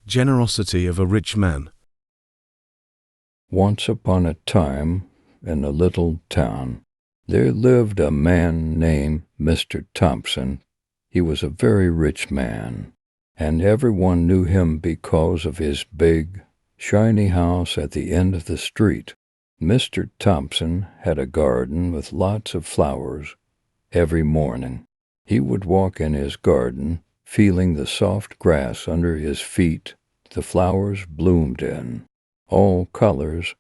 Generosity of a rich man. Once upon a time, in a little town, there lived a man named Mr. Thompson. He was a very rich man, and everyone knew him because of his big, shiny house at the end of the street. Mr. Thompson had a garden with lots of flowers. Every morning, he would walk in his garden, feeling the soft grass under his feet. The flowers bloomed in all colors,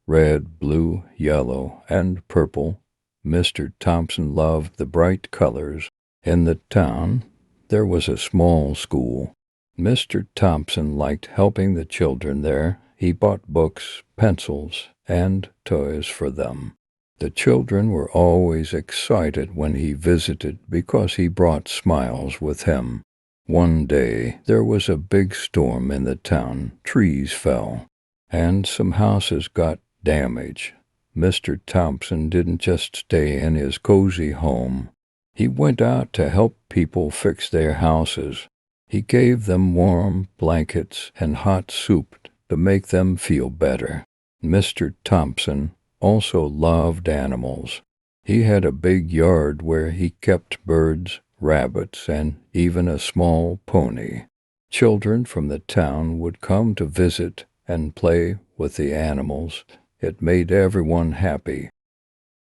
red, blue, yellow, and purple. Mr. Thompson loved the bright colors. In the town, there was a small school. Mr. Thompson liked helping the children there. He bought books, pencils, and toys for them. The children were always excited when he visited because he brought smiles with him. One day, there was a big storm in the town. Trees fell, and some houses got damaged. Mr. Thompson didn't just stay in his cozy home. He went out to help people fix their houses. He gave them warm blankets and hot soup to make them feel better. Mr. Thompson also loved animals. He had a big yard where he kept birds, rabbits, and even a small pony. Children from the town would come to visit and play with the animals. It made everyone happy.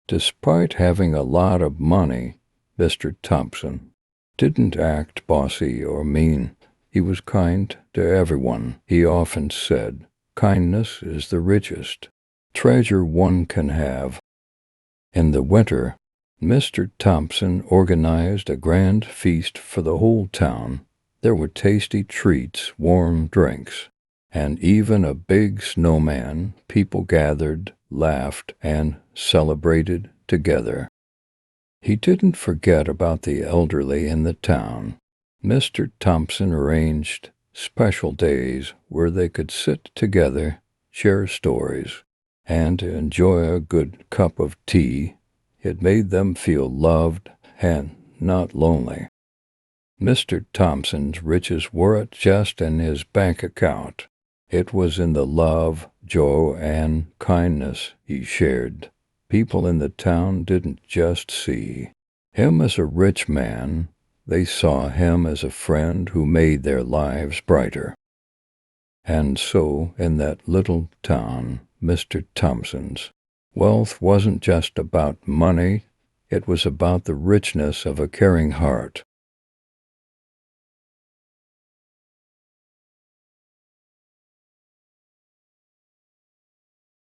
Despite having a lot of money, Mr. Thompson didn't act bossy or mean. He was kind to everyone. He often said, "Kindness is the richest treasure one can have." In the winter, Mr. Thompson organized a grand feast for the whole town. There were tasty treats, warm drinks, and even a big snowman. People gathered, laughed, and celebrated together. He didn't forget about the elderly in the town. Mr. Thompson arranged special days where they could sit together, share stories, and enjoy a good cup of tea. It made them feel loved and not lonely. Mr. Thompson's riches weren't just in his bank account. It was in the love, joy, and kindness he shared. People in the town didn't just see him as a rich man. They saw him as a friend who made their lives brighter. And so, in that little town, Mr. Thompson's wealth wasn't just about money. It was about the richness of a caring heart.